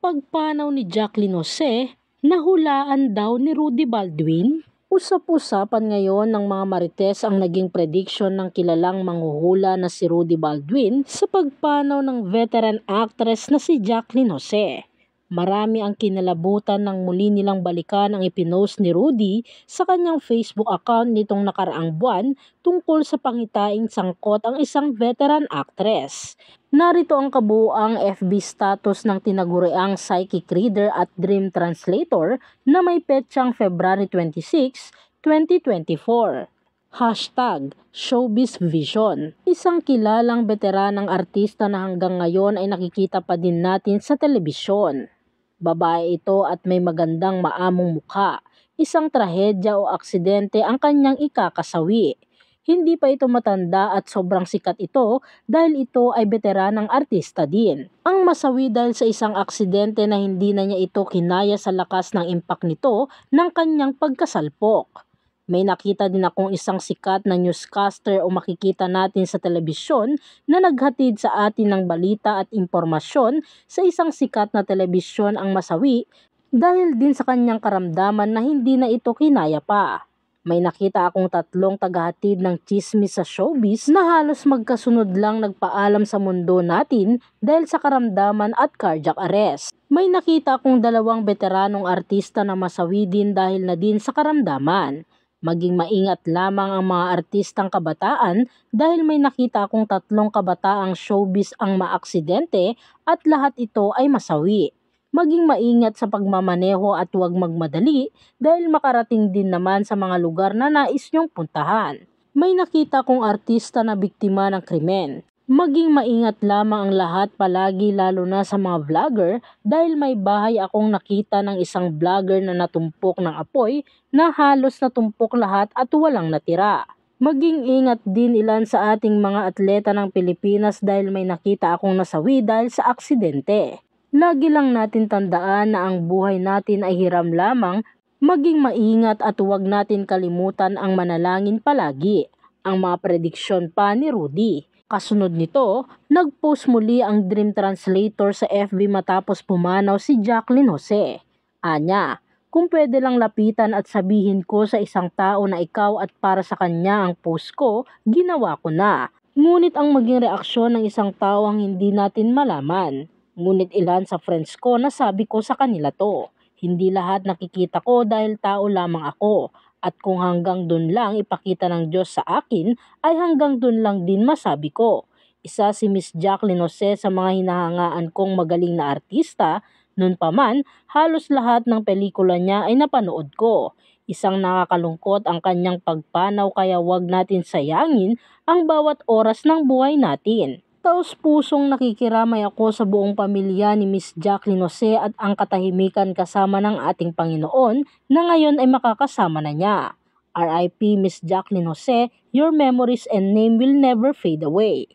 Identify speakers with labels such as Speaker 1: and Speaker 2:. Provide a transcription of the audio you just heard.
Speaker 1: pagpanaw ni Jacqueline Jose, nahulaan daw ni Rudy Baldwin? Usap-usapan ngayon ng mga marites ang naging prediction ng kilalang manghuhula na si Rudy Baldwin sa pagpanaw ng veteran actress na si Jacqueline Jose. Marami ang kinalabutan nang muli nilang balikan ang ipinost ni Rudy sa kanyang Facebook account nitong nakaraang buwan tungkol sa pangitaing sangkot ang isang veteran actress. Narito ang kabuuang FB status ng tinaguriang psychic reader at dream translator na may petsang February 26, 2024. #ShowbizVision. Isang kilalang veteranang artista na hanggang ngayon ay nakikita pa din natin sa telebisyon. Babae ito at may magandang maamong mukha. Isang trahedya o aksidente ang kanyang ikakasawi. Hindi pa ito matanda at sobrang sikat ito dahil ito ay veteranang artista din. Ang masawi dahil sa isang aksidente na hindi na niya ito kinaya sa lakas ng impact nito ng kanyang pagkasalpok. May nakita din akong isang sikat na newscaster o makikita natin sa telebisyon na naghatid sa atin ng balita at impormasyon sa isang sikat na telebisyon ang masawi dahil din sa kanyang karamdaman na hindi na ito kinaya pa. May nakita akong 3 tagahatid ng tsismis sa showbiz na halos magkasunod lang nagpaalam sa mundo natin dahil sa karamdaman at cardiac arrest. May nakita akong 2 veteranong artista na masawi din dahil na din sa karamdaman. Maging maingat lamang ang mga artistang kabataan dahil may nakita akong 3 kabataang showbiz ang maaksidente at lahat ito ay masawi. Maging maingat sa pagmamaneho at huwag magmadali dahil makarating din naman sa mga lugar na nais niyong puntahan. May nakita akong artista na biktima ng krimen. Maging maingat lamang ang lahat palagi lalo na sa mga vlogger dahil may bahay akong nakita ng isang vlogger na natumpok ng apoy na halos natumpok lahat at walang natira. Maging ingat din ilan sa ating mga atleta ng Pilipinas dahil may nakita akong nasawi dahil sa aksidente. Lagi lang natin tandaan na ang buhay natin ay hiram lamang, maging maingat at huwag natin kalimutan ang manalangin palagi. Ang mga prediksyon pa ni Rudy. Kasunod nito, nag-post muli ang dream translator sa FB matapos pumanaw si Jacqueline Jose. Anya, kung pwede lang lapitan at sabihin ko sa isang tao na ikaw at para sa kanya ang post ko, ginawa ko na. Ngunit ang maging reaksyon ng isang tao ang hindi natin malaman. Ngunit ilan sa friends ko na sabi ko sa kanila to. Hindi lahat nakikita ko dahil tao lamang ako. At kung hanggang dun lang ipakita ng Diyos sa akin, ay hanggang dun lang din masabi ko. Isa si Miss Jacqueline Jose sa mga hinahangaan kong magaling na artista, nun pa man, halos lahat ng pelikula niya ay napanood ko. Isang nakakalungkot ang kanyang pagpanaw kaya wag natin sayangin ang bawat oras ng buhay natin. Taos-pusong nakikiramay ako sa buong pamilya ni Miss Jacqueline Jose at ang katahimikan kasama ng ating Panginoon na ngayon ay makakasama na niya. RIP Miss Jacqueline Jose, your memories and name will never fade away.